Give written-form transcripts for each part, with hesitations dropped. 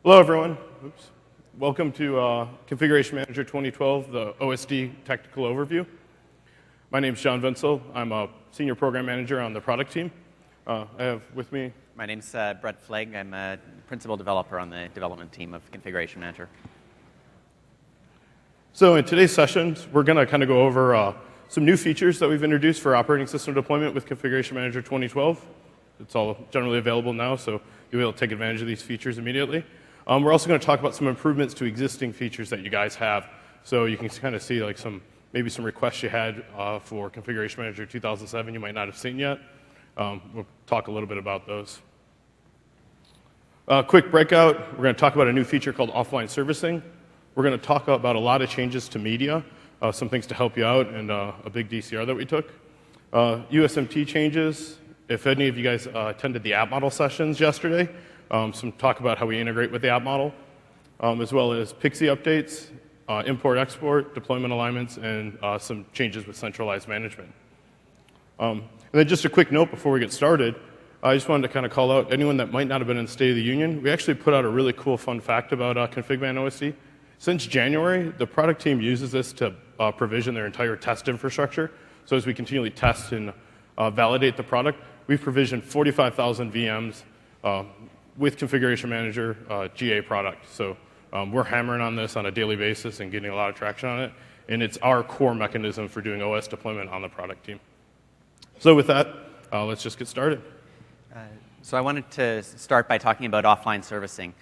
Hello, everyone. Oops. Welcome to Configuration Manager 2012, the OSD Technical Overview. My name is John Vinsel. I'm a Senior Program Manager on the product team. I have with me... My name's Brett Flegg. I'm a Principal Developer on the development team of Configuration Manager. So in today's sessions, we're going to kind of go over some new features that we've introduced for operating system deployment with Configuration Manager 2012. It's all generally available now, so you'll be able to take advantage of these features immediately. We're also going to talk about some improvements to existing features that you guys have, so you can kind of see like maybe some requests you had for Configuration Manager 2007 you might not have seen yet. We'll talk a little bit about those. Quick breakout, we're going to talk about a new feature called offline servicing. We're going to talk about a lot of changes to media, some things to help you out, and a big DCR that we took. USMT changes. If any of you guys attended the app model sessions yesterday, some talk about how we integrate with the app model, as well as Pixie updates, import-export, deployment alignments, and some changes with centralized management. And then just a quick note before we get started, I just wanted to kind of call out anyone that might not have been in the State of the Union. We actually put out a really cool fun fact about ConfigMan OSD. Since January, the product team uses this to provision their entire test infrastructure. So as we continually test and validate the product, we've provisioned 45,000 VMs with Configuration Manager GA product. So we're hammering on this on a daily basis and getting a lot of traction on it. And it's our core mechanism for doing OS deployment on the product team. So with that, let's just get started. So I wanted to start by talking about offline servicing.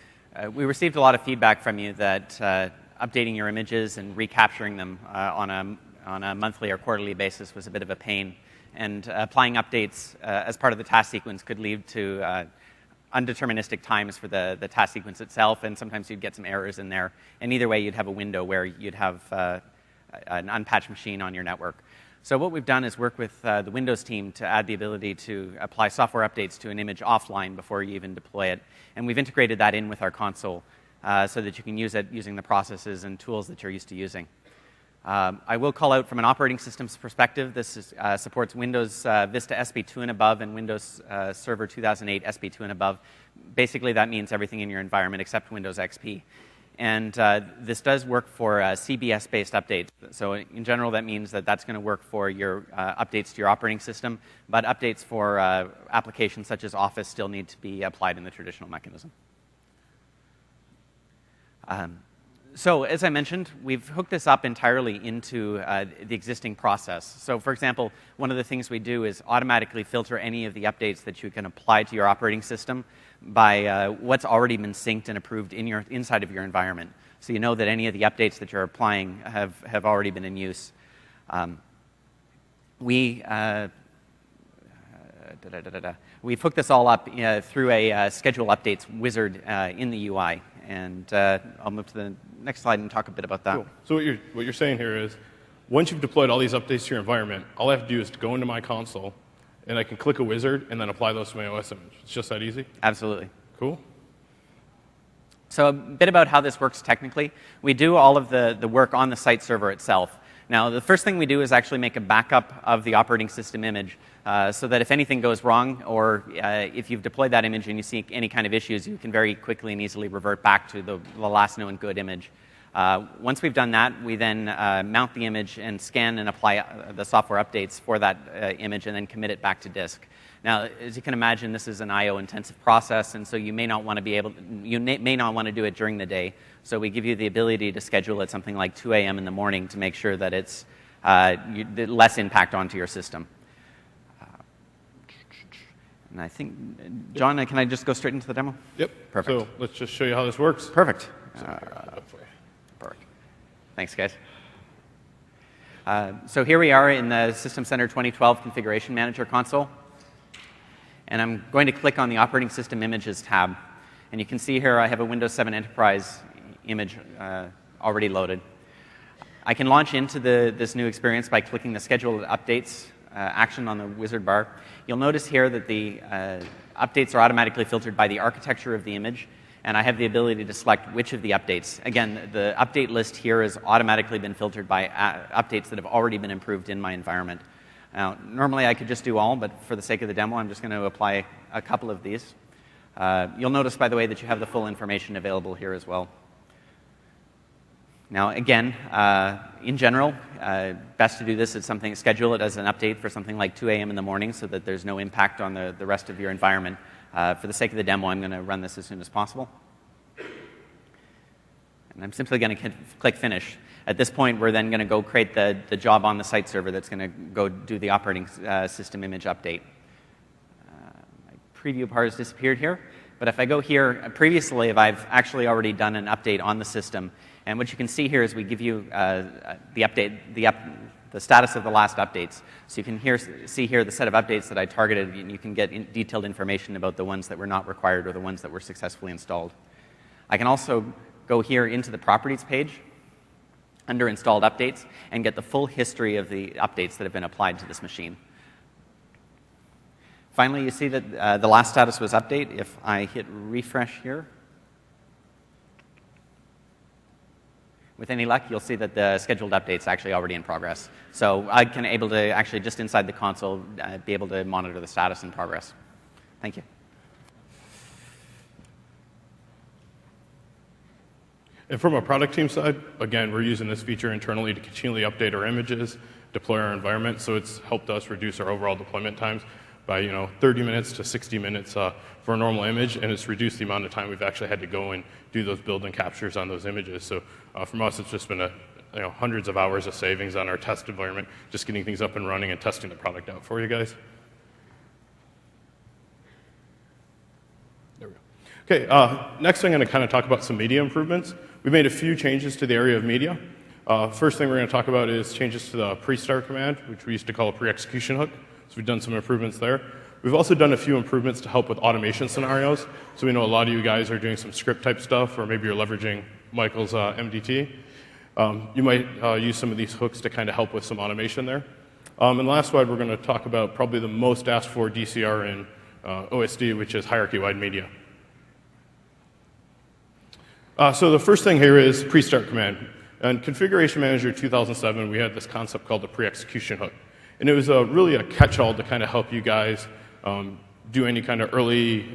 We received a lot of feedback from you that updating your images and recapturing them on a monthly or quarterly basis was a bit of a pain. And applying updates as part of the task sequence could lead to undeterministic times for the task sequence itself, and sometimes you'd get some errors in there. And either way, you'd have a window where you'd have an unpatched machine on your network. So what we've done is work with the Windows team to add the ability to apply software updates to an image offline before you even deploy it. And we've integrated that in with our console so that you can use it using the processes and tools that you're used to using. I will call out from an operating systems perspective, this supports Windows Vista SP2 and above and Windows Server 2008 SP2 and above. Basically, that means everything in your environment except Windows XP. And this does work for CBS-based updates. So in general, that means that that's going to work for your updates to your operating system, but updates for applications such as Office still need to be applied in the traditional mechanism. So as I mentioned, we've hooked this up entirely into the existing process. So for example, one of the things we do is automatically filter any of the updates that you can apply to your operating system by what's already been synced and approved inside of your environment. So you know that any of the updates that you're applying have already been in use. We've hooked this all up through a schedule updates wizard in the UI. And I'll move to the next slide and talk a bit about that. Cool. So what you're saying here is, once you've deployed all these updates to your environment, all I have to do is to go into my console, and I can click a wizard and then apply those to my OS image. It's just that easy? Absolutely. Cool. So a bit about how this works technically. We do all of the work on the site server itself. Now, the first thing we do is actually make a backup of the operating system image so that if anything goes wrong or if you've deployed that image and you see any kind of issues, you can very quickly and easily revert back to the last known good image. Once we've done that, we then mount the image and scan and apply the software updates for that image and then commit it back to disk. Now, as you can imagine, this is an I/O-intensive process, and so you may not want to do it during the day. So we give you the ability to schedule at something like 2 a.m. in the morning to make sure that it's less impact onto your system. And I think, John, can I just go straight into the demo? Yep. Perfect. So let's just show you how this works. Perfect. Perfect. Thanks, guys. So here we are in the System Center 2012 Configuration Manager console. And I'm going to click on the Operating System Images tab. And you can see here I have a Windows 7 Enterprise image already loaded. I can launch into this new experience by clicking the Schedule Updates action on the wizard bar. You'll notice here that the updates are automatically filtered by the architecture of the image. And I have the ability to select which of the updates. Again, the update list here has automatically been filtered by updates that have already been improved in my environment. Now, normally I could just do all, but for the sake of the demo, I'm just going to apply a couple of these. You'll notice, by the way, that you have the full information available here as well. Now, again, in general, best to do this as something, schedule it as an update for something like 2 a.m. in the morning so that there's no impact on the rest of your environment. For the sake of the demo, I'm going to run this as soon as possible. And I'm simply going to click Finish. At this point, we're then going to go create the job on the site server that's going to go do the operating system image update. My preview part has disappeared here. But if I go here, previously I've actually already done an update on the system. And what you can see here is we give you the status of the last updates. So you can see here the set of updates that I targeted, and you can get detailed information about the ones that were not required or the ones that were successfully installed. I can also go here into the Properties page under Installed Updates and get the full history of the updates that have been applied to this machine. Finally, you see that the last status was update. If I hit refresh here, with any luck, you'll see that the scheduled update's actually already in progress. So I can able to actually just inside the console be able to monitor the status in progress. Thank you. And from a product team side, again, we're using this feature internally to continually update our images, deploy our environment. So it's helped us reduce our overall deployment times by 30 minutes to 60 minutes for a normal image, and it's reduced the amount of time we've actually had to go and do those build and captures on those images. So from us, it's just been hundreds of hours of savings on our test environment, just getting things up and running and testing the product out for you guys. There we go. Okay, next I'm going to kind of talk about some media improvements. We made a few changes to the area of media. First thing we're going to talk about is changes to the pre-start command, which we used to call a pre-execution hook. So we've done some improvements there. We've also done a few improvements to help with automation scenarios. So we know a lot of you guys are doing some script type stuff, or maybe you're leveraging Michael's MDT. You might use some of these hooks to kind of help with some automation there. And the last slide, we're going to talk about probably the most asked for DCR in OSD, which is hierarchy-wide media. So the first thing here is pre-start command. In Configuration Manager 2007, we had this concept called the pre-execution hook. And it was really a catch-all to kind of help you guys do any kind of early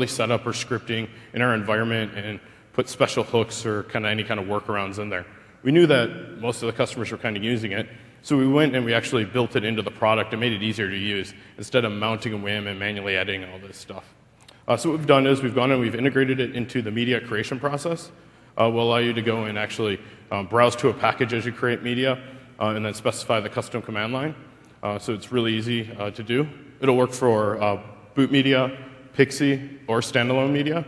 setup or scripting in our environment and put special hooks or kind of any kind of workarounds in there. We knew that most of the customers were kind of using it, so we went and we actually built it into the product and made it easier to use instead of mounting a WIM and manually editing all this stuff. So what we've done is we've gone and we've integrated it into the media creation process. Will allow you to go and actually browse to a package as you create media and then specify the custom command line. So it's really easy to do. It'll work for boot media, Pixie, or standalone media.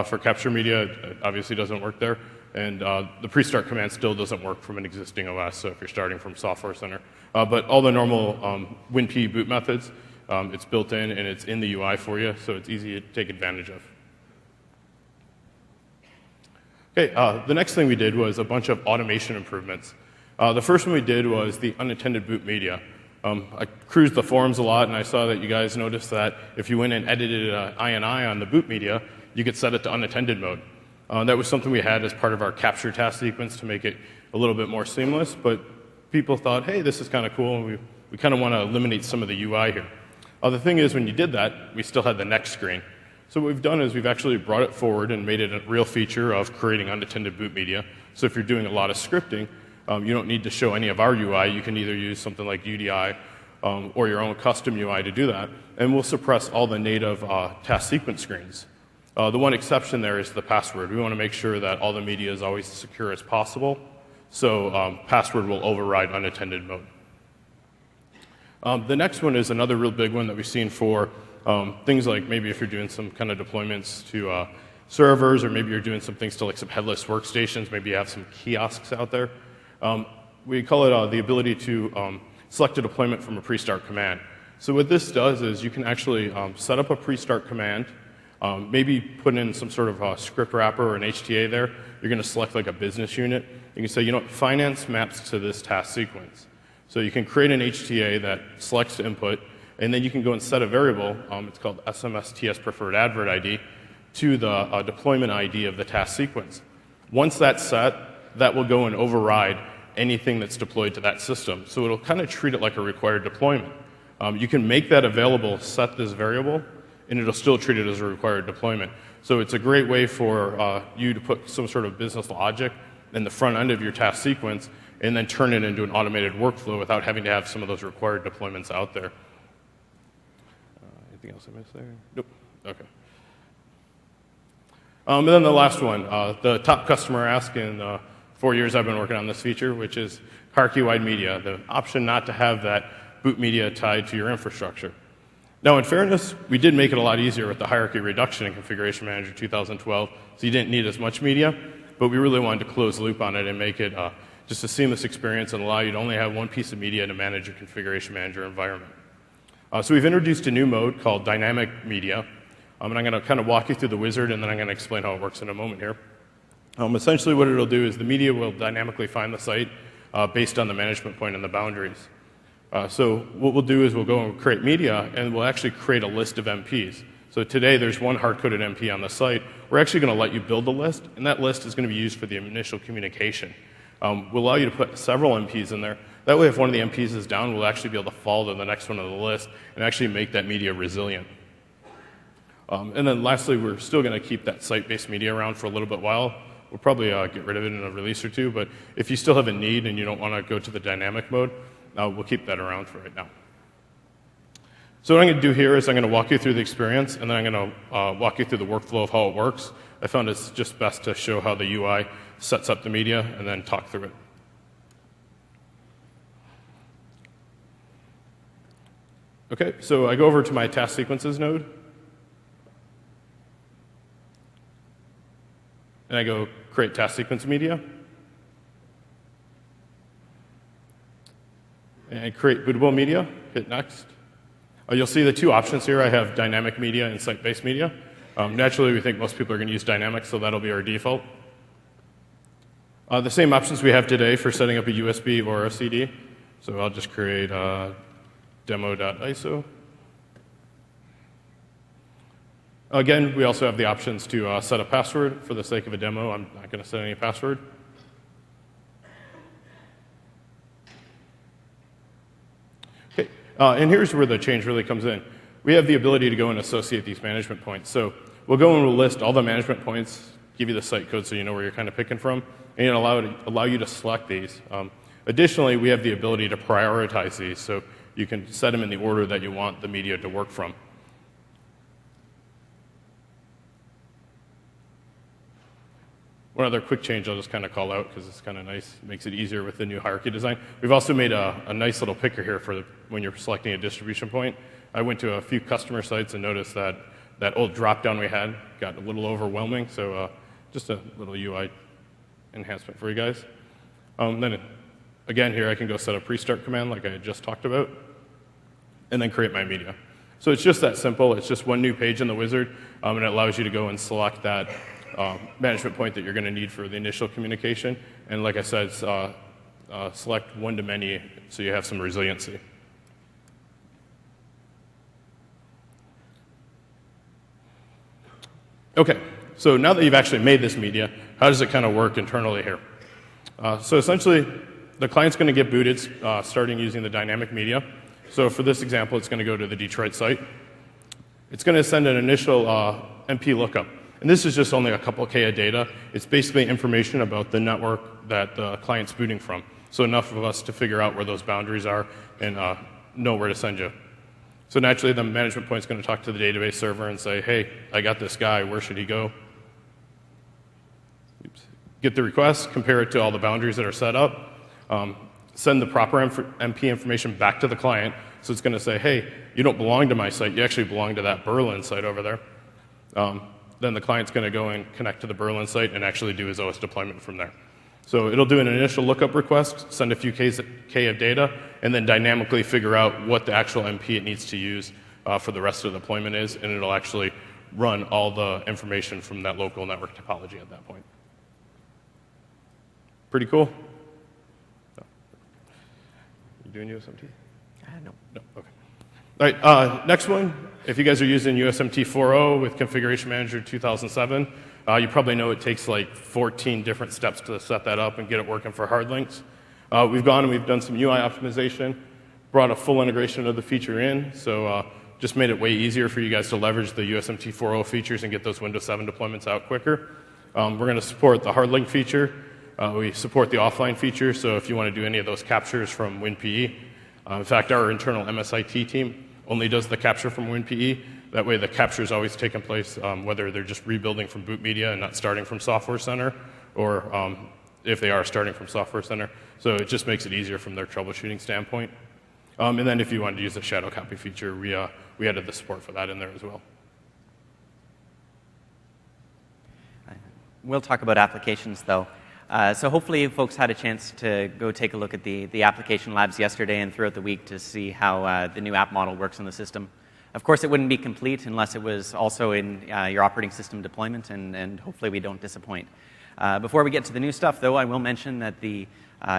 For capture media, it obviously doesn't work there. And the pre-start command still doesn't work from an existing OS, so if you're starting from Software Center. But all the normal WinP boot methods, it's built in and it's in the UI for you, so it's easy to take advantage of. Okay, the next thing we did was a bunch of automation improvements. The first one we did was the unintended boot media. I cruised the forums a lot, and I saw that you guys noticed that if you went and edited INI on the boot media, you could set it to unattended mode. That was something we had as part of our capture task sequence to make it a little bit more seamless, but people thought, hey, this is kind of cool, and we kind of want to eliminate some of the UI here. The thing is, when you did that, we still had the next screen. So what we've done is we've actually brought it forward and made it a real feature of creating unattended boot media. So if you're doing a lot of scripting, you don't need to show any of our UI. You can either use something like UDI or your own custom UI to do that, and we'll suppress all the native task sequence screens. The one exception there is the password. We want to make sure that all the media is always as secure as possible, so password will override unattended mode. The next one is another real big one that we've seen for things like maybe if you're doing some kind of deployments to servers, or maybe you're doing some things to like some headless workstations, maybe you have some kiosks out there. We call it the ability to select a deployment from a pre-start command. So what this does is you can actually set up a pre-start command, maybe put in some sort of script wrapper or an HTA there. You're going to select like a business unit. You can say, finance maps to this task sequence. So you can create an HTA that selects input, and then you can go and set a variable, it's called SMSTS preferred advert ID, to the deployment ID of the task sequence. Once that's set, that will go and override anything that's deployed to that system. So it'll kind of treat it like a required deployment. You can make that available, set this variable, and it'll still treat it as a required deployment. So it's a great way for you to put some sort of business logic in the front end of your task sequence and then turn it into an automated workflow without having to have some of those required deployments out there. Anything else I missed there? Nope. Okay. And then the last one, the top customer asked in 4 years I've been working on this feature, which is hierarchy-wide media, the option not to have that boot media tied to your infrastructure. Now, in fairness, we did make it a lot easier with the hierarchy reduction in Configuration Manager 2012, so you didn't need as much media, but we really wanted to close the loop on it and make it just a seamless experience and allow you to only have one piece of media to manage your Configuration Manager environment. So we've introduced a new mode called Dynamic Media, and I'm going to kind of walk you through the wizard, and then I'm going to explain how it works in a moment here. Essentially, what it'll do is the media will dynamically find the site based on the management point and the boundaries. So what we'll do is we'll go and create media, and we'll actually create a list of MPs. So today, there's one hard-coded MP on the site. We're actually going to let you build a list, and that list is going to be used for the initial communication. We'll allow you to put several MPs in there. That way, if one of the MPs is down, we'll actually be able to follow to the next one on the list and actually make that media resilient. And then lastly, we're still going to keep that site-based media around for a little bit while. We'll probably get rid of it in a release or two, but if you still have a need and you don't want to go to the dynamic mode, we'll keep that around for right now. So what I'm going to do here is I'm going to walk you through the experience, and then I'm going to walk you through the workflow of how it works. I found it's just best to show how the UI sets up the media and then talk through it. Okay, so I go over to my task sequences node, and I go create task sequence media, and create bootable media, hit next. You'll see the two options here. I have dynamic media and site-based media. Naturally, we think most people are going to use dynamic, so that'll be our default. The same options we have today for setting up a USB or a CD. So I'll just create demo.iso. Again, we also have the options to set a password. For the sake of a demo, I'm not going to set any password. Okay, and here's where the change really comes in. We have the ability to go and associate these management points. So we'll go and we'll list all the management points, give you the site code so you know where you're kind of picking from, and allow you to select these. Additionally, we have the ability to prioritize these, so you can set them in the order that you want the media to work from. One other quick change I'll just kind of call out because it's kind of nice. It makes it easier with the new hierarchy design. We've also made a nice little picker here for when you're selecting a distribution point. I went to a few customer sites and noticed that that old drop-down we had got a little overwhelming, so just a little UI enhancement for you guys. Then again here I can go set a pre-start command like I had just talked about, and then create my media. So it's just that simple. It's just one new page in the wizard, and it allows you to go and select that management point that you're going to need for the initial communication. And like I said, select one to many so you have some resiliency. Okay, so now that you've actually made this media, how does it kind of work internally here? So essentially, the client's going to get booted starting using the dynamic media. So for this example, it's going to go to the Detroit site. It's going to send an initial MP lookup. And this is just only a couple K of data. It's basically information about the network that the client's booting from. So enough of us to figure out where those boundaries are and know where to send you. So naturally, the management point is going to talk to the database server and say, hey, I got this guy. Where should he go? Oops. Get the request, compare it to all the boundaries that are set up, send the proper MP information back to the client. So it's going to say, hey, you don't belong to my site. You actually belong to that Berlin site over there. Then the client's going to go and connect to the Berlin site and actually do his OS deployment from there. So it'll do an initial lookup request, send a few K of data, and then dynamically figure out what the actual MP it needs to use for the rest of the deployment is, and it'll actually run all the information from that local network topology at that point. Pretty cool? No. You doing USMT? No. No, okay. All right, next one. If you guys are using USMT 4.0 with Configuration Manager 2007, you probably know it takes like 14 different steps to set that up and get it working for hard links. We've gone and we've done some UI optimization, brought a full integration of the feature in. So just made it way easier for you guys to leverage the USMT 4.0 features and get those Windows 7 deployments out quicker. We're going to support the hard link feature. We support the offline feature, so if you want to do any of those captures from WinPE. In fact, our internal MSIT team only does the capture from WinPE. That way the capture is always taking place, whether they're just rebuilding from boot media and not starting from Software Center, or if they are starting from Software Center. So it just makes it easier from their troubleshooting standpoint. And then if you wanted to use the shadow copy feature, we added the support for that in there as well. We'll talk about applications, though. So hopefully folks had a chance to go take a look at the application labs yesterday and throughout the week to see how the new app model works in the system. Of course, it wouldn't be complete unless it was also in your operating system deployment, and hopefully we don't disappoint. Before we get to the new stuff, though, I will mention that the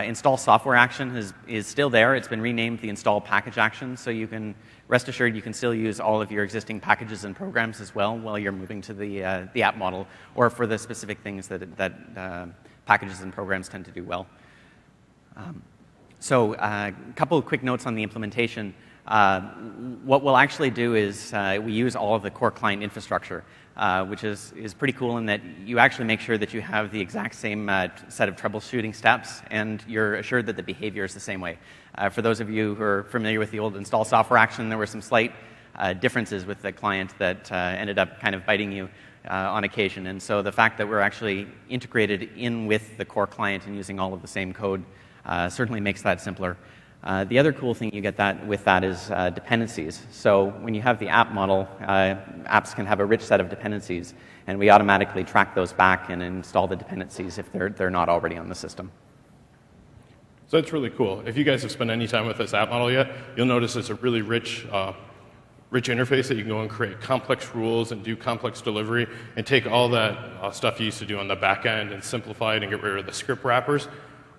install software action is still there. It's been renamed the install package action, so you can rest assured you can still use all of your existing packages and programs as well while you're moving to the app model, or for the specific things that packages and programs tend to do well. So a couple of quick notes on the implementation. What we'll actually do is we use all of the core client infrastructure, which is pretty cool in that you actually make sure that you have the exact same set of troubleshooting steps, and you're assured that the behavior is the same way. For those of you who are familiar with the old install software action, there were some slight differences with the client that ended up kind of biting you on occasion. And so the fact that we're actually integrated in with the core client and using all of the same code certainly makes that simpler. The other cool thing you get with that is dependencies. So when you have the app model, apps can have a rich set of dependencies, and we automatically track those back and install the dependencies if they're not already on the system. So it's really cool. If you guys have spent any time with this app model yet, you'll notice it's a really rich interface that you can go and create complex rules and do complex delivery and take all that stuff you used to do on the back end and simplify it and get rid of the script wrappers.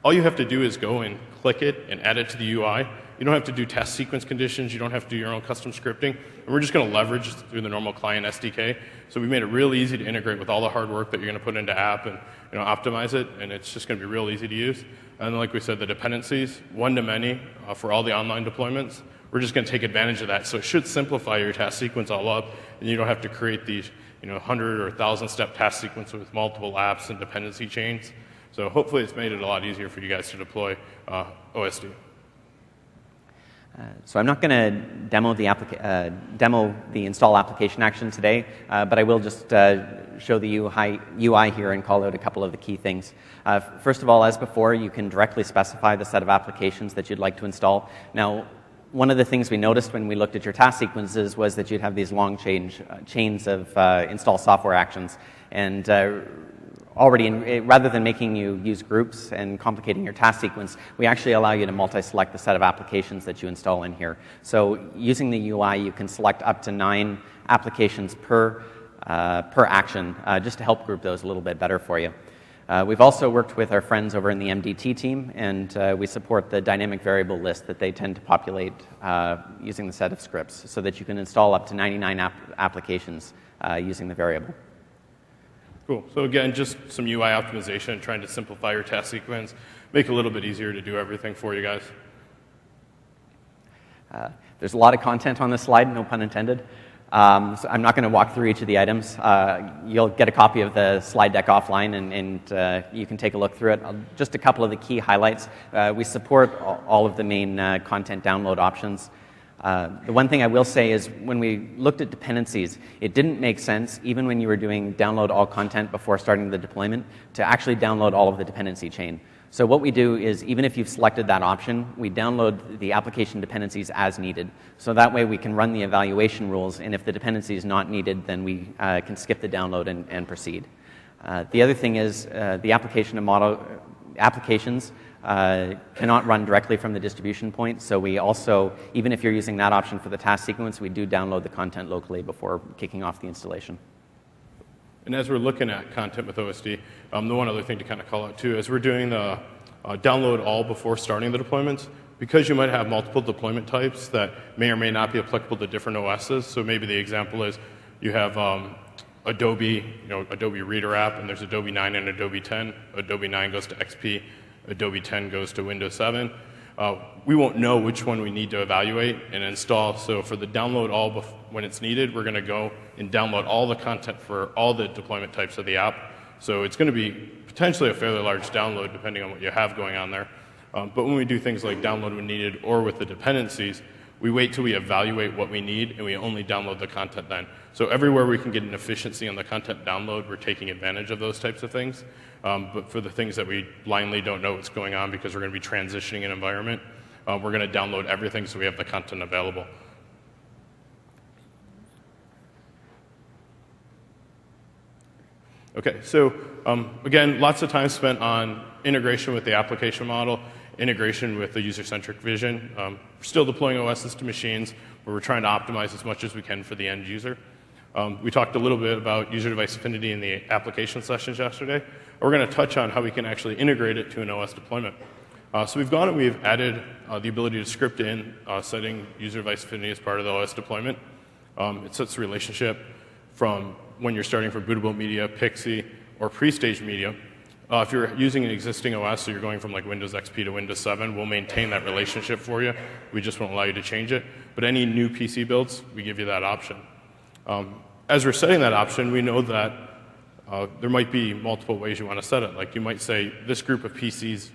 All you have to do is go and click it and add it to the UI. You don't have to do test sequence conditions. You don't have to do your own custom scripting. And we're just going to leverage through the normal client SDK. So we made it real easy to integrate with all the hard work that you're going to put into app and optimize it. And it's just going to be real easy to use. And like we said, the dependencies, one-to-many for all the online deployments. We're just going to take advantage of that. So it should simplify your task sequence all up, and you don't have to create these 100 or 1,000-step task sequence with multiple apps and dependency chains. So hopefully it's made it a lot easier for you guys to deploy OSD. So I'm not going to demo the install application action today, but I will just show the UI here and call out a couple of the key things. First of all, as before, you can directly specify the set of applications that you'd like to install. Now, one of the things we noticed when we looked at your task sequences was that you'd have these long chains of install software actions, and rather than making you use groups and complicating your task sequence, we actually allow you to multi-select the set of applications that you install in here. So using the UI, you can select up to 9 applications per action, just to help group those a little bit better for you. We've also worked with our friends over in the MDT team, and we support the dynamic variable list that they tend to populate using the set of scripts, so that you can install up to 99 applications using the variable. Cool. So again, just some UI optimization, trying to simplify your task sequence, make it a little bit easier to do everything for you guys. There's a lot of content on this slide, no pun intended. So I'm not going to walk through each of the items. You'll get a copy of the slide deck offline, and you can take a look through it. Just a couple of the key highlights. We support all of the main content download options. The one thing I will say is when we looked at dependencies, it didn't make sense, even when you were doing download all content before starting the deployment, to actually download all of the dependency chain. So what we do is, even if you've selected that option, we download the application dependencies as needed. So that way we can run the evaluation rules, and if the dependency is not needed, then we can skip the download and proceed. The other thing is the applications cannot run directly from the distribution point, so we also, even if you're using that option for the task sequence, we do download the content locally before kicking off the installation. And as we're looking at content with OSD, the one other thing to kind of call out too, as we're doing the download all before starting the deployments, because you might have multiple deployment types that may or may not be applicable to different OSs. So maybe the example is you have Adobe Reader app, and there's Adobe 9 and Adobe 10. Adobe 9 goes to XP, Adobe 10 goes to Windows 7. we won't know which one we need to evaluate and install. So for the download all when it's needed, we're going to go and download all the content for all the deployment types of the app. So it's going to be potentially a fairly large download depending on what you have going on there. But when we do things like download when needed or with the dependencies, we wait till we evaluate what we need and we only download the content then. So everywhere we can get an efficiency on the content download, we're taking advantage of those types of things. But for the things that we blindly don't know what's going on because we're going to be transitioning an environment, we're going to download everything so we have the content available. Okay, so again, lots of time spent on integration with the application model, integration with the user-centric vision. We're still deploying OSs to machines where we're trying to optimize as much as we can for the end user. We talked a little bit about user-device affinity in the application sessions yesterday. We're going to touch on how we can actually integrate it to an OS deployment. So we've gone and we've added the ability to script in setting user-device affinity as part of the OS deployment. It sets the relationship from when you're starting from bootable media, Pixie, or pre-staged media. If you're using an existing OS, so you're going from like Windows XP to Windows 7, we'll maintain that relationship for you. We just won't allow you to change it. But any new PC builds, we give you that option. As we're setting that option, we know that there might be multiple ways you want to set it. Like you might say, this group of PCs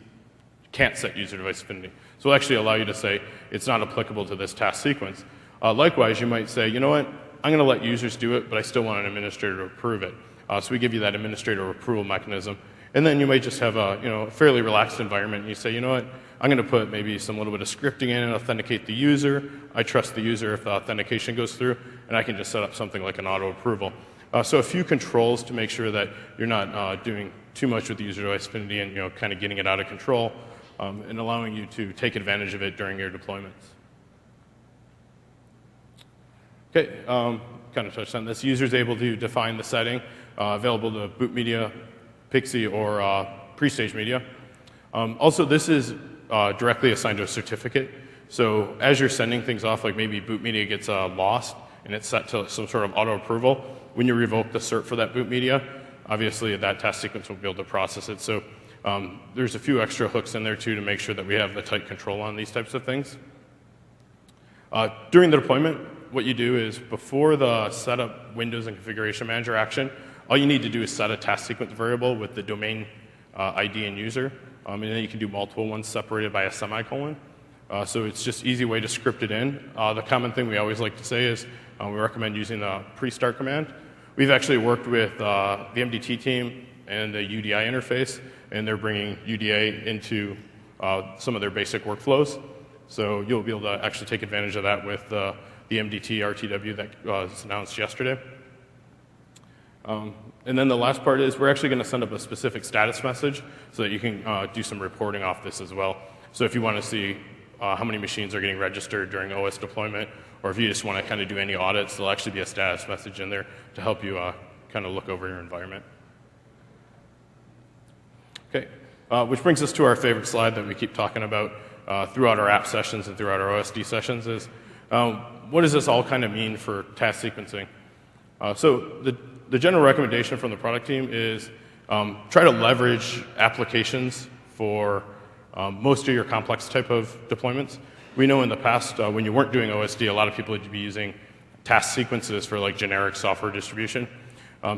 can't set user device affinity. So we'll actually allow you to say, it's not applicable to this task sequence. Likewise, you might say, you know what, I'm going to let users do it, but I still want an administrator to approve it. So we give you that administrator approval mechanism. And then you might just have a fairly relaxed environment. And you say, you know what, I'm going to put maybe some little bit of scripting in and authenticate the user. I trust the user if the authentication goes through, and I can just set up something like an auto approval. So a few controls to make sure that you're not doing too much with the user device affinity and kind of getting it out of control, and allowing you to take advantage of it during your deployments. Okay, kind of touched on this. User's able to define the setting available to boot media, Pixie, or pre-stage media. Also, this is directly assigned to a certificate. So as you're sending things off, like maybe boot media gets lost and it's set to some sort of auto approval, when you revoke the cert for that boot media, obviously that task sequence will be able to process it. So there's a few extra hooks in there too to make sure that we have the tight control on these types of things. During the deployment, what you do is before the setup Windows and Configuration Manager action, all you need to do is set a task sequence variable with the domain ID and user, and then you can do multiple ones separated by a semicolon. So it's just easy way to script it in. The common thing we always like to say is we recommend using the pre-start command. We've actually worked with the MDT team and the UDI interface, and they're bringing UDA into some of their basic workflows. So you'll be able to actually take advantage of that with the MDT RTW that was announced yesterday. And then the last part is we're actually going to send up a specific status message so that you can do some reporting off this as well. So if you want to see how many machines are getting registered during OS deployment, or if you just want to kind of do any audits, there'll actually be a status message in there to help you kind of look over your environment. Okay, which brings us to our favorite slide that we keep talking about throughout our app sessions and throughout our OSD sessions is what does this all kind of mean for task sequencing? So the general recommendation from the product team is try to leverage applications for most of your complex type of deployments. We know in the past when you weren't doing OSD, a lot of people would be using task sequences for like generic software distribution.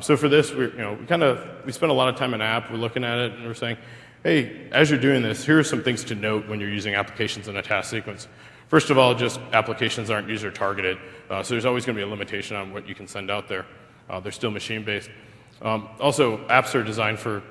So for this, we spend a lot of time in app. We're looking at it and we're saying, hey, as you're doing this, here are some things to note when you're using applications in a task sequence. First of all, just applications aren't user targeted, so there's always going to be a limitation on what you can send out there. They're still machine-based. Also, apps are designed for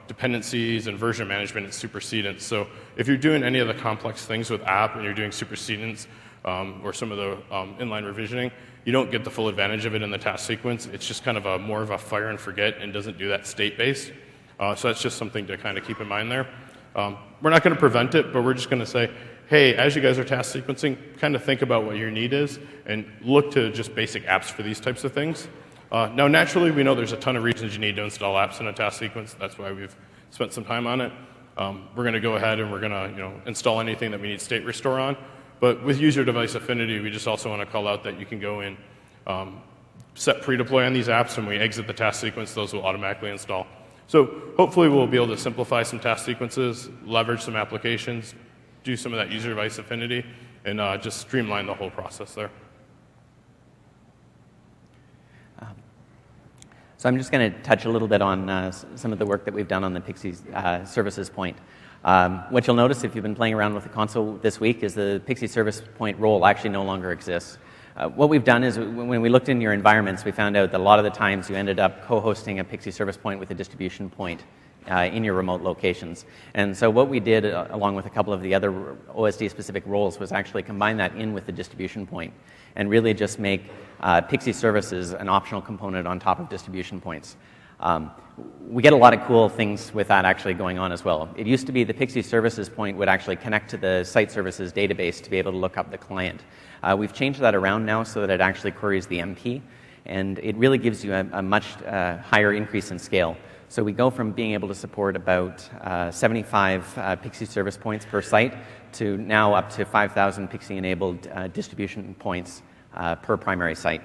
dependencies and version management and supersedence. So if you're doing any of the complex things with app and you're doing supersedence or some of the inline revisioning, you don't get the full advantage of it in the task sequence. It's just kind of more of a fire and forget and doesn't do that state-based. So that's just something to kind of keep in mind there. We're not going to prevent it, but we're just going to say, hey, as you guys are task sequencing, kind of think about what your need is and look to just basic apps for these types of things. Now, naturally, we know there's a ton of reasons you need to install apps in a task sequence. That's why we've spent some time on it. We're going to go ahead and we're going to install anything that we need state restore on. But with user device affinity, we just also want to call out that you can go in, set pre-deploy on these apps, and when we exit the task sequence, those will automatically install. So hopefully we'll be able to simplify some task sequences, leverage some applications, do some of that user device affinity and just streamline the whole process there. So I'm just going to touch a little bit on some of the work that we've done on the Pixie Services Point. What you'll notice if you've been playing around with the console this week is the Pixie Service Point role actually no longer exists. What we've done is when we looked in your environments, we found out that a lot of the times you ended up co-hosting a Pixie Service Point with a distribution point in your remote locations. And so what we did, along with a couple of the other OSD-specific roles, was actually combine that in with the distribution point and really just make Pixie Services an optional component on top of distribution points. We get a lot of cool things with that actually going on as well. It used to be the Pixie Services Point would actually connect to the site services database to be able to look up the client. We've changed that around now so that it actually queries the MP, and it really gives you a much higher increase in scale. So we go from being able to support about 75 Pixie Service Points per site to now up to 5,000 Pixie-enabled distribution points per primary site.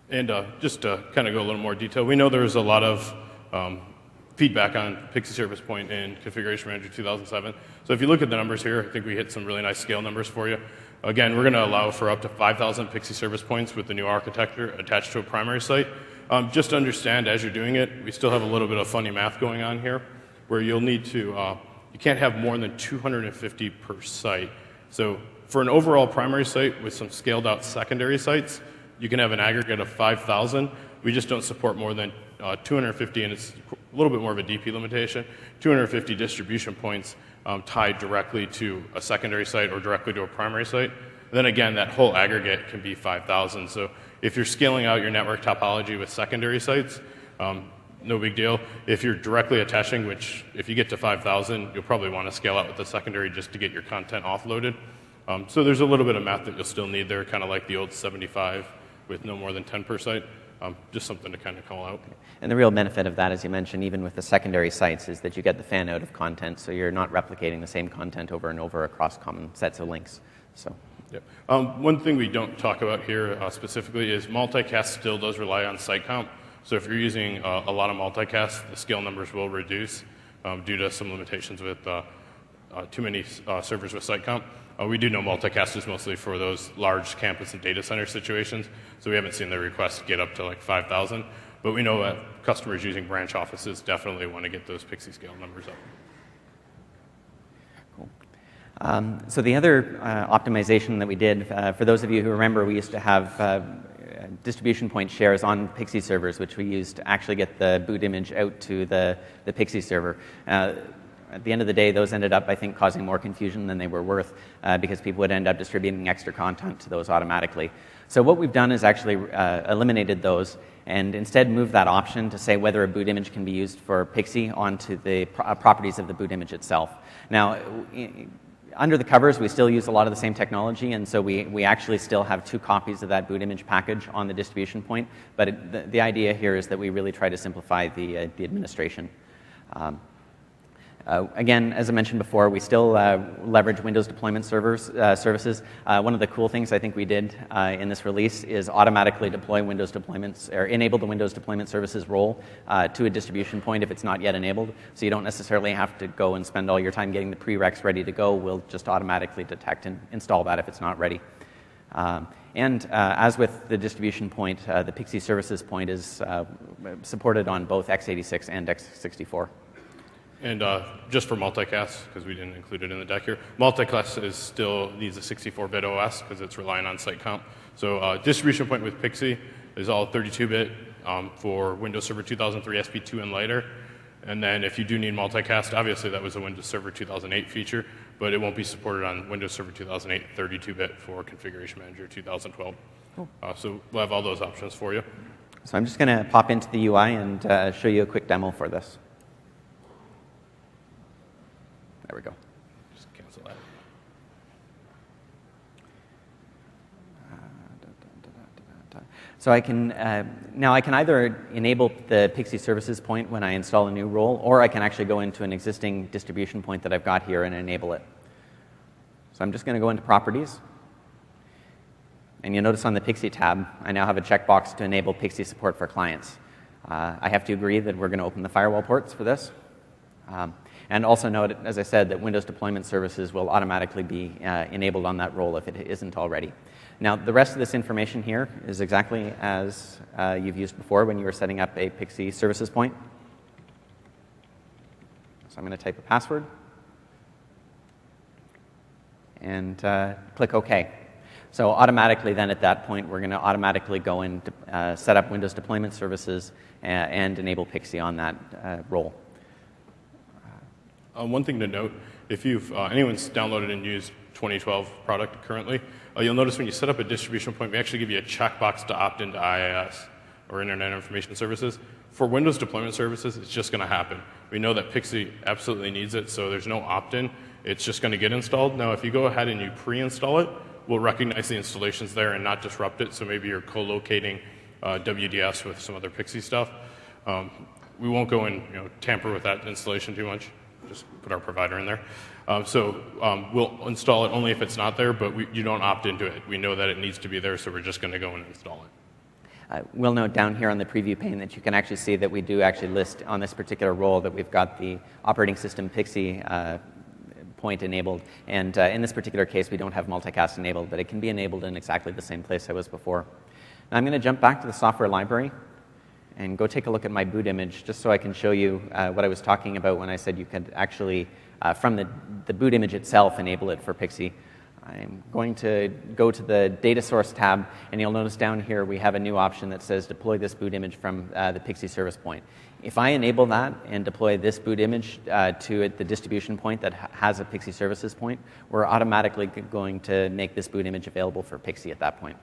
And just to kind of go a little more detail, we know there's a lot of feedback on Pixie Service Point in Configuration Manager 2007. So if you look at the numbers here, I think we hit some really nice scale numbers for you. Again, we're going to allow for up to 5,000 Pixie Service Points with the new architecture attached to a primary site. Just to understand, as you're doing it, we still have a little bit of funny math going on here, where you'll need to, you can't have more than 250 per site. So for an overall primary site with some scaled out secondary sites, you can have an aggregate of 5,000. We just don't support more than 250, and it's a little bit more of a DP limitation, 250 distribution points tied directly to a secondary site or directly to a primary site. Then again, that whole aggregate can be 5,000. So if you're scaling out your network topology with secondary sites, no big deal. If you're directly attaching, which if you get to 5,000, you'll probably want to scale out with the secondary just to get your content offloaded. So there's a little bit of math that you'll still need there, kind of like the old 75 with no more than 10 per site. Just something to kind of call out. And the real benefit of that, as you mentioned, even with the secondary sites, is that you get the fan out of content, so you're not replicating the same content over and over across common sets of links. So. Yep. One thing we don't talk about here specifically is multicast still does rely on site count. So if you're using a lot of multicast, the scale numbers will reduce due to some limitations with too many servers with site count. We do know multicast is mostly for those large campus and data center situations, so we haven't seen the requests get up to like 5,000. But we know that customers using branch offices definitely want to get those Pixie scale numbers up. Cool. So the other optimization that we did, for those of you who remember, we used to have distribution point shares on Pixie servers, which we used to actually get the boot image out to the Pixie server. At the end of the day, those ended up, I think, causing more confusion than they were worth because people would end up distributing extra content to those automatically. So what we've done is actually eliminated those and instead moved that option to say whether a boot image can be used for Pixie onto the properties of the boot image itself. Now, under the covers, we still use a lot of the same technology, and so we actually still have 2 copies of that boot image package on the distribution point, but the idea here is that we really try to simplify the administration. Again, as I mentioned before, we still leverage Windows deployment services. One of the cool things I think we did in this release is automatically deploy Windows deployments, or enable the Windows deployment services role to a distribution point if it's not yet enabled. So you don't necessarily have to go and spend all your time getting the prereqs ready to go. We'll just automatically detect and install that if it's not ready. And as with the distribution point, the Pixie Services Point is supported on both x86 and x64. And just for multicast, because we didn't include it in the deck here, multicast is still needs a 64-bit OS because it's relying on site count. So distribution point with Pixie is all 32-bit for Windows Server 2003 SP2 and later. And then if you do need multicast, obviously that was a Windows Server 2008 feature, but it won't be supported on Windows Server 2008 32-bit for Configuration Manager 2012. Cool. So we'll have all those options for you. So I'm just going to pop into the UI and show you a quick demo for this. There we go. Just cancel that. So I can now I can either enable the Pixie Services point when I install a new role, or I can actually go into an existing distribution point that I've got here and enable it. So I'm just going to go into Properties. And you'll notice on the Pixie tab, I now have a checkbox to enable Pixie support for clients. I have to agree that we're going to open the firewall ports for this. And also note, as I said, that Windows Deployment Services will automatically be enabled on that role if it isn't already. Now, the rest of this information here is exactly as you've used before when you were setting up a Pixie services point. So I'm going to type a password and click OK. So automatically then at that point, we're going to automatically go and set up Windows Deployment Services and enable Pixie on that role. One thing to note, if anyone's downloaded and used 2012 product currently, you'll notice when you set up a distribution point, we actually give you a checkbox to opt into IIS, or Internet Information Services. For Windows Deployment Services, it's just going to happen. We know that Pixie absolutely needs it, so there's no opt-in. It's just going to get installed. Now, if you go ahead and you pre-install it, we'll recognize the installations there and not disrupt it, so maybe you're co-locating WDS with some other Pixie stuff. We won't go and tamper with that installation too much. Just put our provider in there. We'll install it only if it's not there, but you don't opt into it. We know that it needs to be there, so we're just going to go and install it. We'll note down here on the preview pane that you can actually see that we do actually list on this particular role that we've got the operating system Pixie point enabled. And in this particular case, we don't have multicast enabled, but it can be enabled in exactly the same place I was before. Now I'm going to jump back to the software library and go take a look at my boot image just so I can show you what I was talking about when I said you could actually, from the boot image itself, enable it for Pixie. I'm going to go to the Data Source tab, and you'll notice down here we have a new option that says Deploy this boot image from the Pixie service point. If I enable that and deploy this boot image to the distribution point that has a Pixie services point, we're automatically going to make this boot image available for Pixie at that point.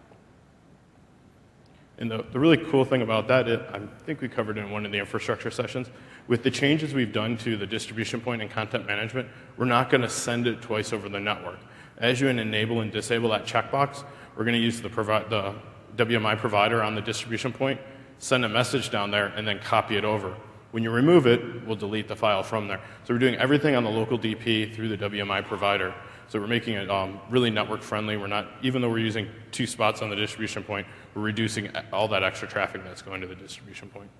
And the really cool thing about that, I think we covered in one of the infrastructure sessions, with the changes we've done to the distribution point and content management, we're not going to send it twice over the network. As you enable and disable that checkbox, we're going to use the WMI provider on the distribution point, send a message down there, and then copy it over. When you remove it, we'll delete the file from there. So we're doing everything on the local DP through the WMI provider. So we're making it really network friendly. We're not, even though we're using 2 spots on the distribution point, we're reducing all that extra traffic that's going to the distribution point.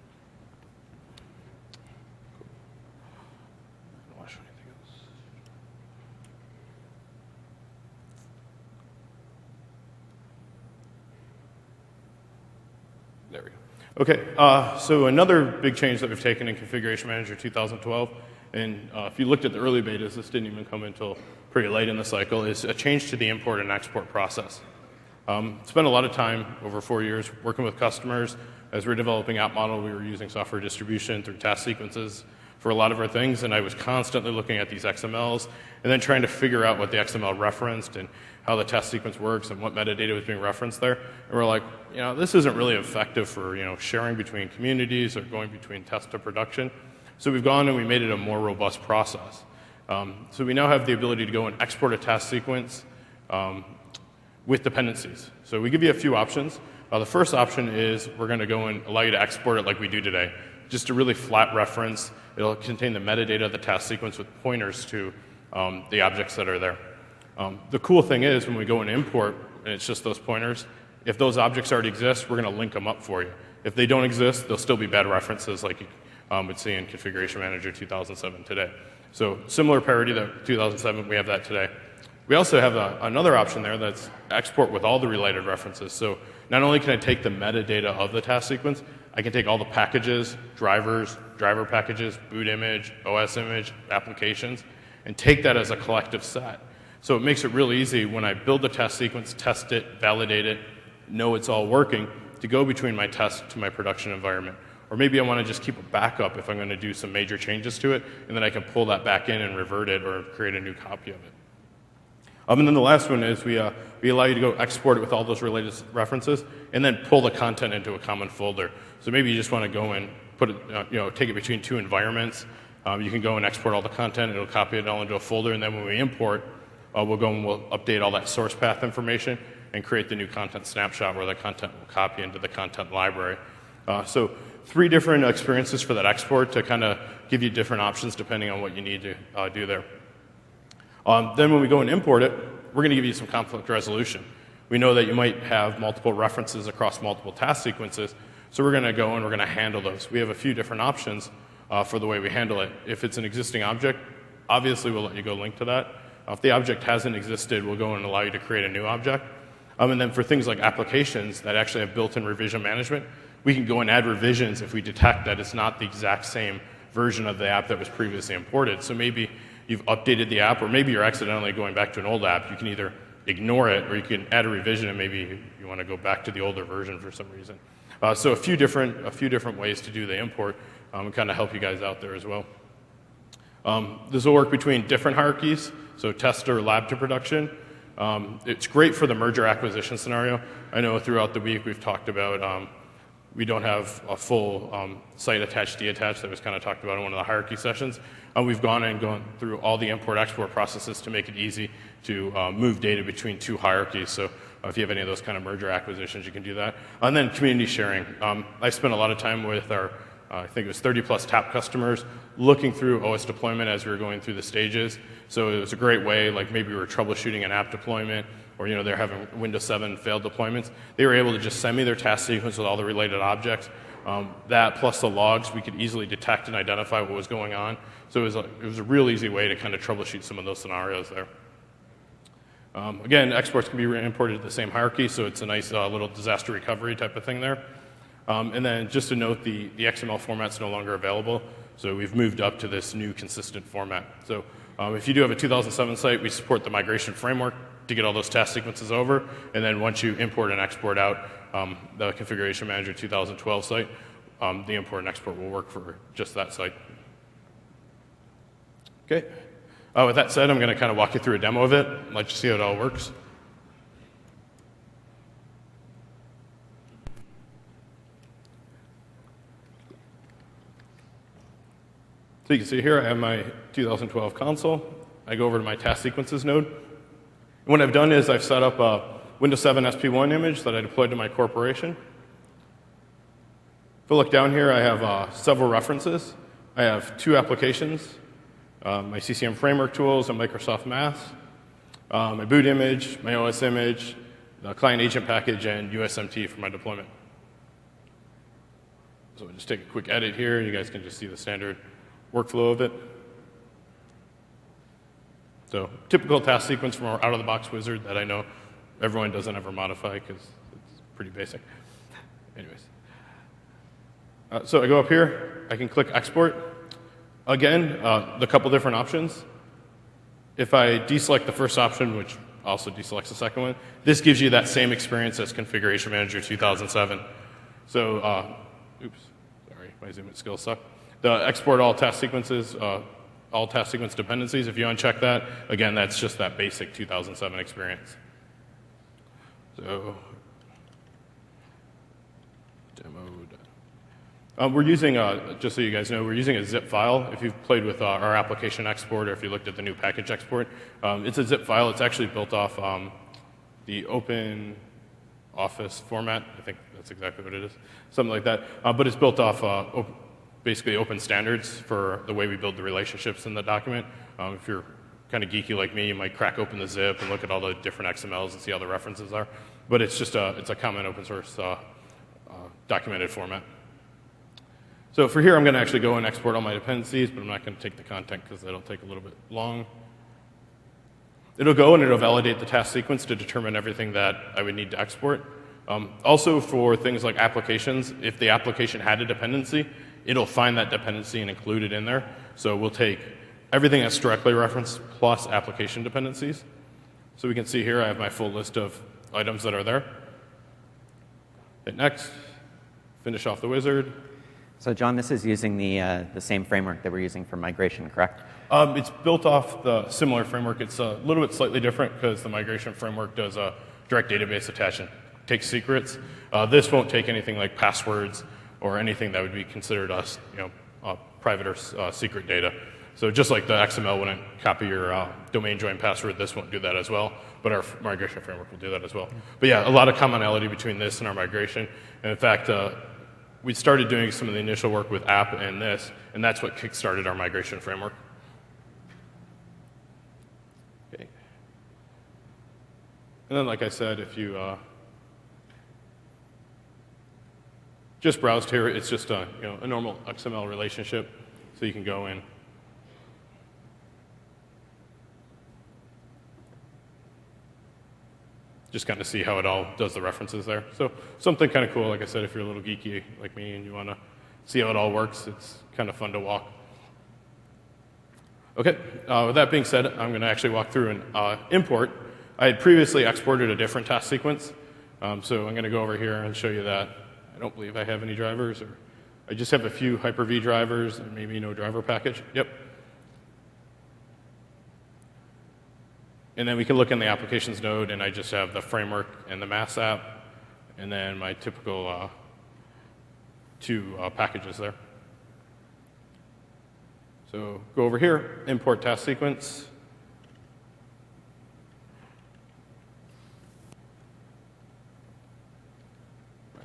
There we go. Okay, so another big change that we've taken in Configuration Manager 2012, and if you looked at the early betas, this didn't even come until pretty late in the cycle, is a change to the import and export process. Spent a lot of time over 4 years working with customers. As we were developing app model, we were using software distribution through task sequences for a lot of our things, and I was constantly looking at these XMLs and then trying to figure out what the XML referenced and how the test sequence works and what metadata was being referenced there. And we're like, this isn't really effective for sharing between communities or going between test to production. So we've gone and we made it a more robust process. So we now have the ability to go and export a task sequence with dependencies. So we give you a few options. The first option is we're going to go and allow you to export it like we do today. Just a really flat reference. It'll contain the metadata of the task sequence with pointers to the objects that are there. The cool thing is when we go and import, and it's just those pointers, if those objects already exist, we're going to link them up for you. If they don't exist, they'll still be bad references like you would see in Configuration Manager 2007 today. So similar parity to 2007, we have that today. We also have another option there that's export with all the related references. So not only can I take the metadata of the task sequence, I can take all the packages, drivers, driver packages, boot image, OS image, applications, and take that as a collective set. So it makes it real easy when I build the test sequence, test it, validate it, know it's all working, to go between my test to my production environment. Or maybe I want to just keep a backup if I'm going to do some major changes to it, and then I can pull that back in and revert it or create a new copy of it. And then the last one is we allow you to go export it with all those related references, and then pull the content into a common folder. So maybe you just want to go and put it, take it between 2 environments. You can go and export all the content, it'll copy it all into a folder, and then when we import, we'll go and we'll update all that source path information and create the new content snapshot where the content will copy into the content library. So 3 different experiences for that export to kind of give you different options depending on what you need to do there. Then when we go and import it, we're going to give you some conflict resolution. We know that you might have multiple references across multiple task sequences, so we're going to go and we're going to handle those. We have a few different options. for the way we handle it. If it's an existing object, obviously we'll let you go link to that. If the object hasn't existed, we'll go and allow you to create a new object. And then for things like applications that actually have built-in revision management, we can go and add revisions if we detect that it's not the exact same version of the app that was previously imported. So maybe you've updated the app, or maybe you're accidentally going back to an old app. You can either ignore it, or you can add a revision, and maybe you want to go back to the older version for some reason. So a few different ways to do the import and kind of help you guys out there as well. This will work between different hierarchies, so test or lab to production. It's great for the merger acquisition scenario. I know throughout the week we've talked about we don't have a full site attached, detached that was kind of talked about in one of the hierarchy sessions. We've gone through all the import-export processes to make it easy to move data between two hierarchies. So if you have any of those kind of merger acquisitions, you can do that. And then community sharing. I spent a lot of time with our, I think it was 30-plus TAP customers, looking through OS deployment as we were going through the stages. So it was a great way, like maybe we were troubleshooting an app deployment, or they're having Windows 7 failed deployments. They were able to just send me their task sequence with all the related objects. That plus the logs, we could easily detect and identify what was going on. So it was a real easy way to kind of troubleshoot some of those scenarios there. Again, exports can be imported to the same hierarchy, so it's a nice little disaster recovery type of thing there. And then just to note, the XML format's no longer available, so we've moved up to this new consistent format. So if you do have a 2007 site, we support the migration framework to get all those task sequences over, and then once you import and export out the Configuration Manager 2012 site, the import and export will work for just that site. Okay. With that said, I'm going to kind of walk you through a demo of it, let you see how it all works. So you can see here I have my 2012 console. I go over to my task sequences node. And what I've done is I've set up a Windows 7 SP1 image that I deployed to my corporation. If I look down here, I have several references. I have two applications, my CCM framework tools and Microsoft Mass, my boot image, my OS image, the client agent package, and USMT for my deployment. So I'll just take a quick edit here. You guys can just see the standard workflow of it. So typical task sequence from our out-of-the-box wizard that I know everyone doesn't ever modify because it's pretty basic. Anyways. So I go up here. I can click export. Again, the couple different options. If I deselect the first option, which also deselects the second one, this gives you that same experience as Configuration Manager 2007. So, oops, sorry, my Zoom skills suck. The export all task sequences, all task sequence dependencies, if you uncheck that, again, that's just that basic 2007 experience. So, demo. We're using, just so you guys know, we're using a zip file. If you've played with our application export, or if you looked at the new package export, it's a zip file. It's actually built off the Open Office format. I think that's exactly what it is, something like that. But it's built off basically open standards for the way we build the relationships in the document. If you're kind of geeky like me, you might crack open the zip and look at all the different XMLs and see how the references are. But it's just it's a common open source documented format. So for here, I'm going to actually go and export all my dependencies, but I'm not going to take the content because that'll take a little bit long. It'll go and it'll validate the task sequence to determine everything that I would need to export. Also for things like applications, if the application had a dependency, it'll find that dependency and include it in there. So we'll take everything that's directly referenced plus application dependencies. So we can see here I have my full list of items that are there. Hit next, finish off the wizard. So John, this is using the same framework that we're using for migration, correct? It's built off the similar framework. It's a little bit slightly different because the migration framework does a direct database attachment, takes secrets. This won't take anything like passwords or anything that would be considered private or secret data. So just like the XML wouldn't copy your domain join password, this won't do that as well. But our migration framework will do that as well. But yeah, a lot of commonality between this and our migration. And in fact, we started doing some of the initial work with app and this, and that's what kickstarted our migration framework. Okay. And then, like I said, if you just browsed here, it's just a normal XML relationship. so you can go in. Just kind of see how it all does the references there. So something kind of cool, like I said, if you're a little geeky like me and you want to see how it all works, it's kind of fun to walk. Okay, with that being said, I'm going to actually walk through an import. I had previously exported a different task sequence, so I'm going to go over here and show you that. I don't believe I have any drivers, or I just have a few Hyper-V drivers and maybe no driver package. Yep. And then we can look in the applications node, and I just have the framework and the mass app, and then my typical two packages there. So go over here, import task sequence.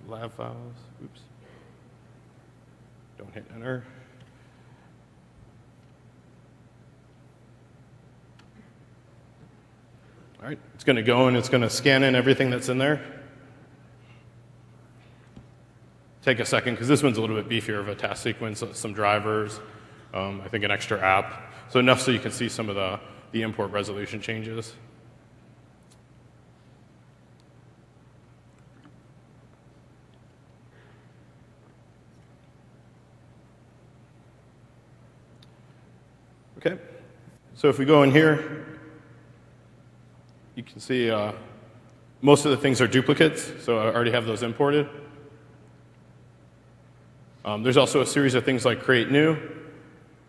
My lab files, oops. Don't hit enter. All right, it's going to go and it's going to scan in everything that's in there. Take a second, because this one's a little bit beefier of a task sequence, some drivers, I think an extra app. So enough so you can see some of the import resolution changes. Okay, so if we go in here, you can see most of the things are duplicates, so I already have those imported. There's also a series of things like create new.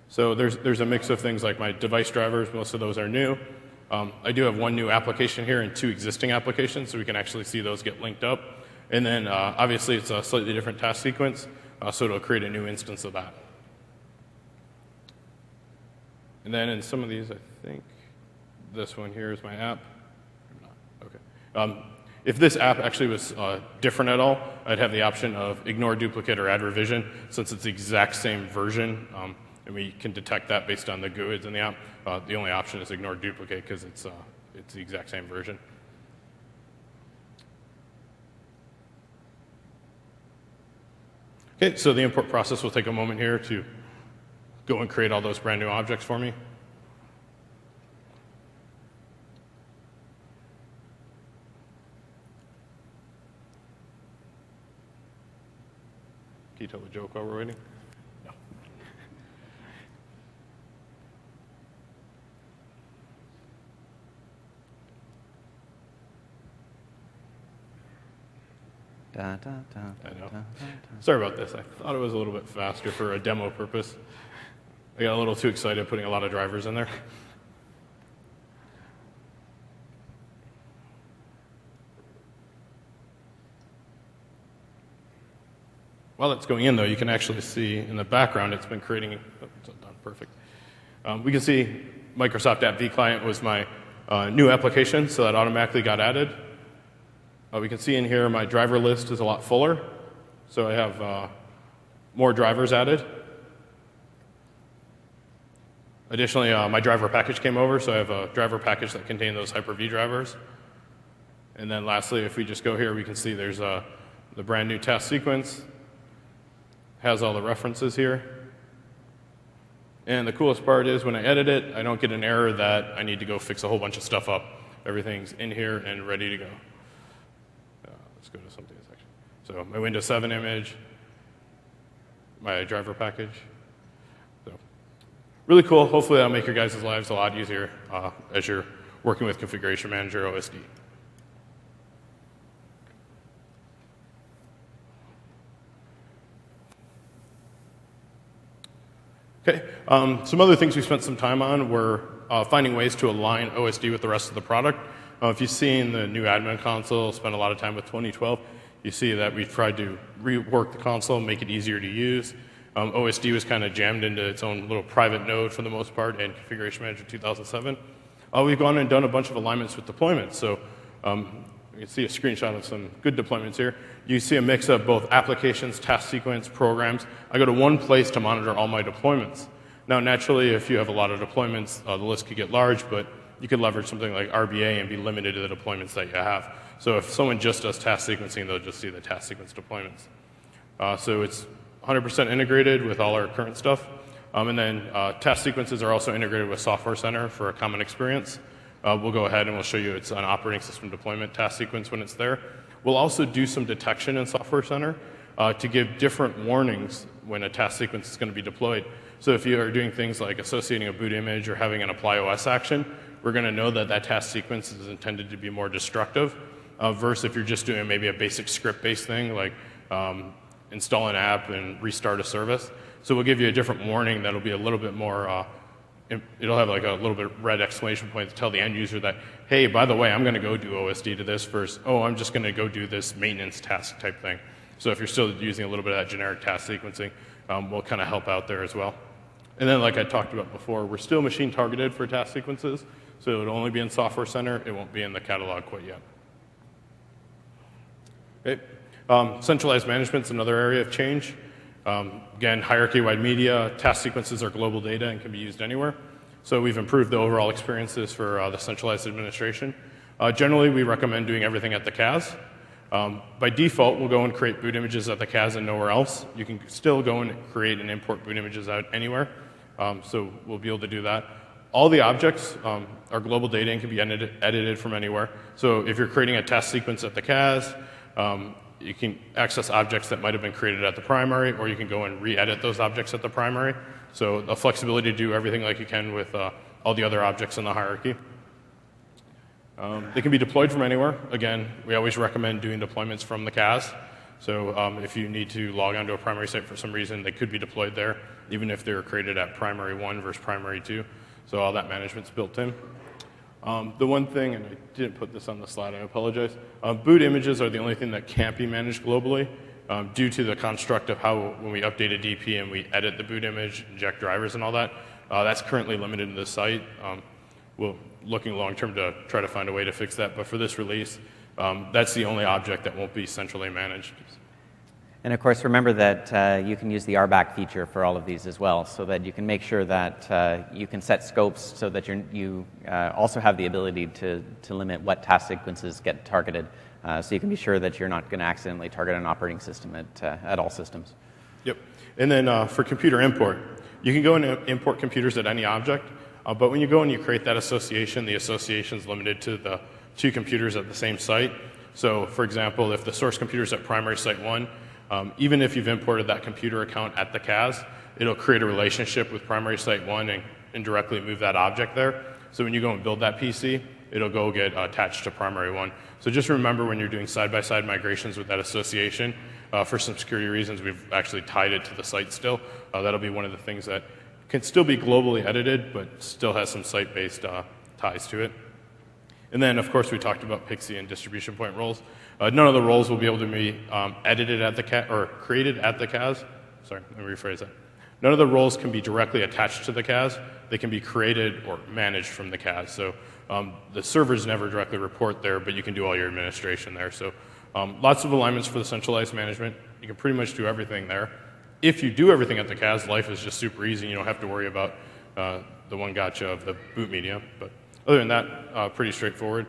So there's a mix of things like my device drivers. Most of those are new. I do have one new application here and two existing applications, so we can actually see those get linked up. And then obviously it's a slightly different task sequence, so it'll create a new instance of that. And then in some of these, I think this one here is my app. Okay. If this app actually was different at all, I'd have the option of ignore duplicate or add revision, since it's the exact same version, and we can detect that based on the GUIDs in the app. The only option is ignore duplicate because it's the exact same version. Okay, so the import process will take a moment here to go and create all those brand new objects for me. Can you tell a joke while we're waiting? No. Da, da, da, I know. da, da. Sorry about this. I thought it was a little bit faster for a demo purpose. I got a little too excited putting a lot of drivers in there. While it's going in, though, you can actually see in the background it's been creating. Oh, it's not done. Perfect. We can see Microsoft App vClient was my new application, so that automatically got added. We can see in here my driver list is a lot fuller, so I have more drivers added. Additionally, my driver package came over, so I have a driver package that contains those Hyper-V drivers. And then lastly, if we just go here, we can see there's the brand new task sequence. Has all the references here. And the coolest part is when I edit it, I don't get an error that I need to go fix a whole bunch of stuff up. Everything's in here and ready to go. Let's go to something section. So my Windows 7 image, my driver package. So really cool. Hopefully that'll make your guys' lives a lot easier as you're working with Configuration Manager OSD. Okay, some other things we spent some time on were finding ways to align OSD with the rest of the product. If you've seen the new admin console, spent a lot of time with 2012, you see that we've tried to rework the console, make it easier to use. OSD was kind of jammed into its own little private node for the most part in Configuration Manager 2007. We've gone and done a bunch of alignments with deployments. So you can see a screenshot of some good deployments here. You see a mix of both applications, task sequence, programs. I go to one place to monitor all my deployments. Now, naturally, if you have a lot of deployments, the list could get large, but you could leverage something like RBA and be limited to the deployments that you have. So if someone just does task sequencing, they'll just see the task sequence deployments. So it's 100% integrated with all our current stuff. And then task sequences are also integrated with Software Center for a common experience. We'll go ahead and we'll show you it's an operating system deployment task sequence when it's there. We'll also do some detection in Software Center to give different warnings when a task sequence is going to be deployed. So if you are doing things like associating a boot image or having an apply OS action, we're going to know that that task sequence is intended to be more destructive versus if you're just doing maybe a basic script-based thing like install an app and restart a service. So we'll give you a different warning that'll be a little bit more, it'll have like a little bit red exclamation point to tell the end user that, hey, by the way, I'm going to go do OSD to this versus, oh, I'm just going to go do this maintenance task type thing. So if you're still using a little bit of that generic task sequencing, we'll kind of help out there as well. And then like I talked about before, we're still machine targeted for task sequences, so it'll only be in Software Center. It won't be in the catalog quite yet. Okay. Centralized management is another area of change. Again, hierarchy-wide media, task sequences are global data and can be used anywhere. So we've improved the overall experiences for the centralized administration. Generally, we recommend doing everything at the CAS. By default, we'll go and create boot images at the CAS and nowhere else. You can still go and create and import boot images out anywhere. So we'll be able to do that. All the objects are global data and can be edited from anywhere. So if you're creating a task sequence at the CAS, you can access objects that might have been created at the primary, or you can go and re-edit those objects at the primary. So the flexibility to do everything like you can with all the other objects in the hierarchy. They can be deployed from anywhere. Again, we always recommend doing deployments from the CAS. So if you need to log onto a primary site for some reason, they could be deployed there, even if they were created at primary 1 versus primary 2. So all that management's built in. The one thing, and I didn't put this on the slide, I apologize, boot images are the only thing that can't be managed globally due to the construct of how when we update a DP and we edit the boot image, inject drivers and all that, that's currently limited in the site. We're looking long-term to try to find a way to fix that, but for this release, that's the only object that won't be centrally managed. And of course, remember that you can use the RBAC feature for all of these as well, so that you can make sure that you can set scopes so that you also have the ability to limit what task sequences get targeted, so you can be sure that you're not going to accidentally target an operating system at all systems. Yep. And then for computer import, you can go and import computers at any object, but when you go and you create that association, the association is limited to the 2 computers at the same site. So for example, if the source computer is at primary site 1, even if you've imported that computer account at the CAS, it'll create a relationship with primary site 1 and directly move that object there. So when you go and build that PC, it'll go get attached to primary 1. So just remember when you're doing side-by-side migrations with that association, for some security reasons, we've actually tied it to the site still. That'll be one of the things that can still be globally edited, but still has some site-based ties to it. And then, of course, we talked about PXE and distribution point roles. None of the roles will be able to be edited at the CAS or created at the CAS. Sorry, let me rephrase that. None of the roles can be directly attached to the CAS. They can be created or managed from the CAS. So the servers never directly report there, but you can do all your administration there. So lots of alignments for the centralized management. You can pretty much do everything there. If you do everything at the CAS, life is just super easy. You don't have to worry about the one gotcha of the boot media. But other than that, pretty straightforward.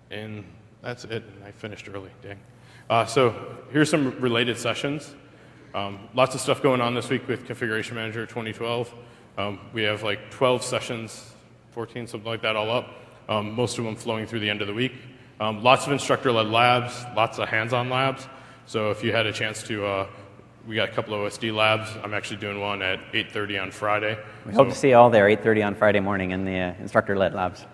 And that's it. And I finished early, dang. So here's some related sessions. Lots of stuff going on this week with Configuration Manager 2012. We have like 12 sessions, 14, something like that all up, most of them flowing through the end of the week. Lots of instructor-led labs, lots of hands-on labs. So if you had a chance to, we got a couple of OSD labs. I'm actually doing one at 8:30 on Friday. We hope to see you all there 8:30 on Friday morning in the instructor-led labs.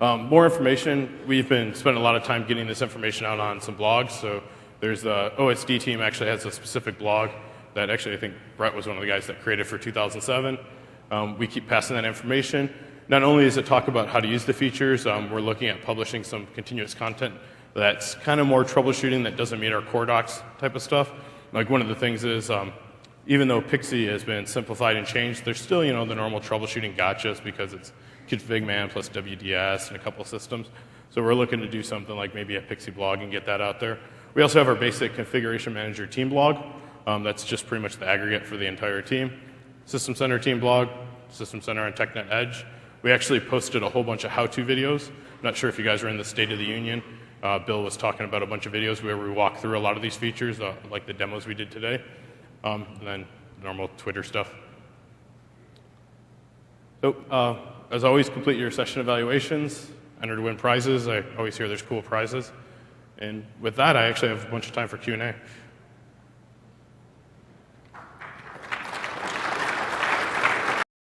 More information. We've been spending a lot of time getting this information out on some blogs. So there's the OSD team actually has a specific blog that actually I think Brett was one of the guys that created for 2007. We keep passing that information. Not only does it talk about how to use the features, we're looking at publishing some continuous content that's kind of more troubleshooting that doesn't meet our core docs type of stuff. Like one of the things is, even though PXE has been simplified and changed, there's still, the normal troubleshooting gotchas because it's config-man plus WDS and a couple of systems. So we're looking to do something like maybe a PXE blog and get that out there. We also have our basic Configuration Manager team blog. That's just pretty much the aggregate for the entire team. System Center team blog, System Center and TechNet Edge. We actually posted a whole bunch of how-to videos. I'm not sure if you guys are in the State of the Union. Bill was talking about a bunch of videos where we walk through a lot of these features, like the demos we did today, and then normal Twitter stuff. So, as always, complete your session evaluations, enter to win prizes. I always hear there's cool prizes. And with that, I actually have a bunch of time for Q&A.